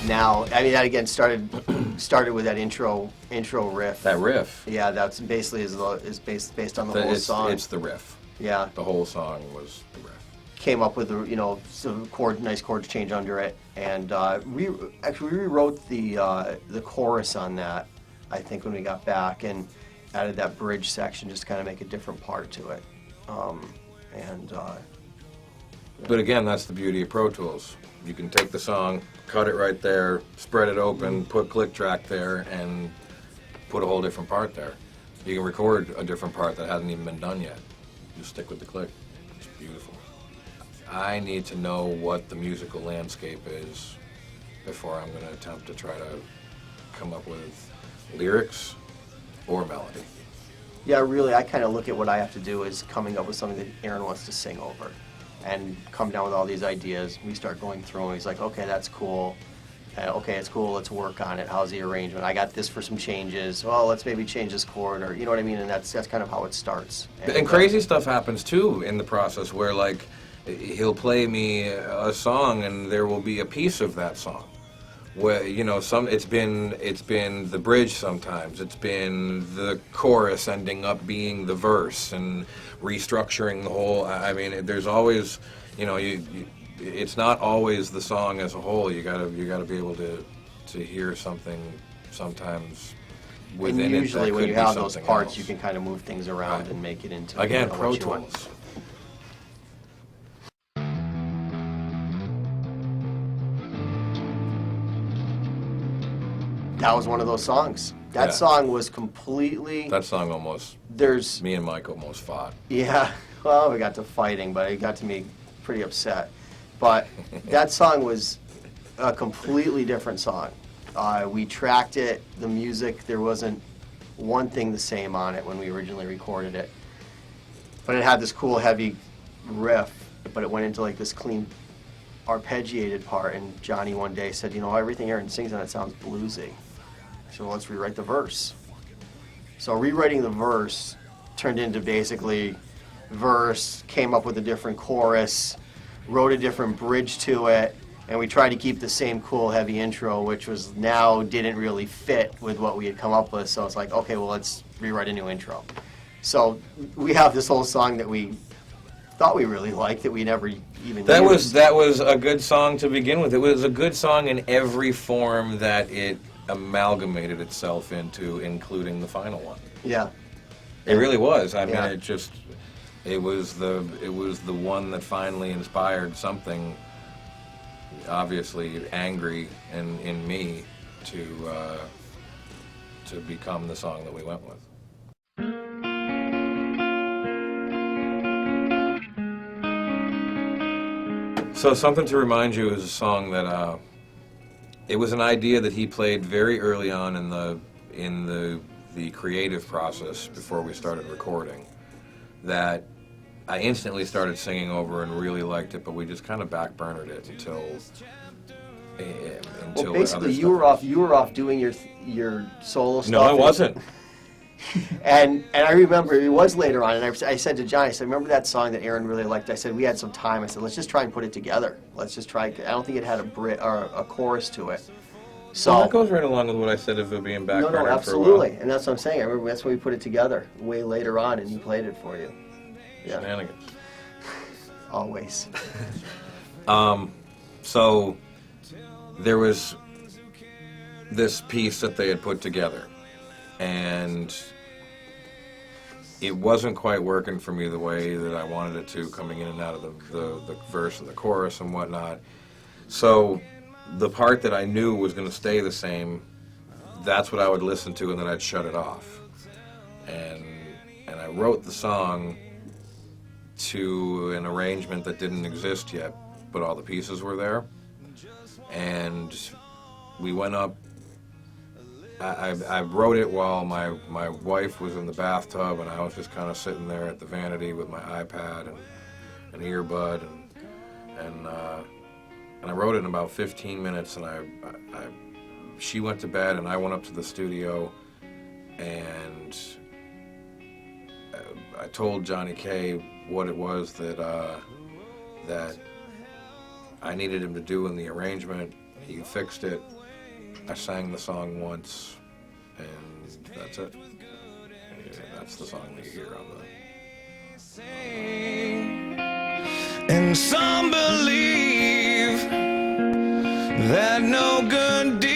Now, I mean, that again started with that intro riff. That riff. Yeah, that's basically based on the whole song. It's the riff. Yeah. The whole song was the riff. Came up with some nice chords change under it, and we rewrote the chorus on that. I think when we got back and added that bridge section just to kind of make a different part to it. But again, that's the beauty of Pro Tools. You can take the song, cut it right there, spread it open, put click track there, and put a whole different part there. You can record a different part that hasn't even been done yet. Just stick with the click. It's beautiful. I need to know what the musical landscape is before I'm going to attempt to try to come up with lyrics or melody. Yeah, really, I kind of look at what I have to do as coming up with something that Aaron wants to sing over. And come down with all these ideas. We start going through them. He's like, okay, that's cool. Okay, it's cool. Let's work on it. How's the arrangement? I got this for some changes. Well, let's maybe change this chord, or you know what I mean. And that's kind of how it starts. And crazy stuff happens too in the process, where like he'll play me a song, and there will be a piece of that song. Where it's been the bridge sometimes. It's been the chorus ending up being the verse and restructuring the whole. I mean, there's always, it's not always the song as a whole. You gotta be able to hear something sometimes within and usually it. When you have those parts, you can kind of move things around and make it into again Pro what you Tools. want. That was one of those songs. That song was completely... That song almost... Me and Mike almost fought. Yeah. Well, we got to fighting, but it got to me pretty upset. But that song was a completely different song. We tracked it, the music, there wasn't one thing the same on it when we originally recorded it. But it had this cool, heavy riff, but it went into like this clean, arpeggiated part, and Johnny one day said, everything Aaron sings on it sounds bluesy. So let's rewrite the verse. So rewriting the verse turned into basically verse, came up with a different chorus, wrote a different bridge to it, and we tried to keep the same cool heavy intro, which was now didn't really fit with what we had come up with. So it's like, okay, well, let's rewrite a new intro. So we have this whole song that we thought we really liked that we never even used. That was a good song to begin with. It was a good song in every form that it amalgamated itself into, including the final one. Yeah. It really was. I mean, it was the one that finally inspired something obviously angry in me to become the song that we went with. So Something to Remind You is a song that it was an idea that he played very early on in the creative process before we started recording, that I instantly started singing over and really liked it, but we just kind of backburnered it until well, basically you were off doing your solo stuff. No, I wasn't. And I remember it was later on, and I said to Johnny, I said, remember that song that Aaron really liked? I said, we had some time. I said, let's just try and put it together. Let's just try. I don't think it had a chorus to it. So well, that goes right along with what I said of it being backburnered. No, absolutely. And that's what I'm saying. I remember that's when we put it together way later on, and he played it for you. Yeah. Shenanigans. Always. So there was this piece that they had put together, and it wasn't quite working for me the way that I wanted it to, coming in and out of the verse and the chorus and whatnot. So the part that I knew was going to stay the same, that's what I would listen to, and then I'd shut it off. And I wrote the song to an arrangement that didn't exist yet, but all the pieces were there. And we went up. I wrote it while my wife was in the bathtub, and I was just kind of sitting there at the vanity with my iPad and an earbud, and I wrote it in about 15 minutes. And she went to bed, and I went up to the studio, and I told Johnny K what it was that I needed him to do in the arrangement. He fixed it. I sang the song once, and that's it. Yeah, that's the song that you hear on the. And some believe that no good deed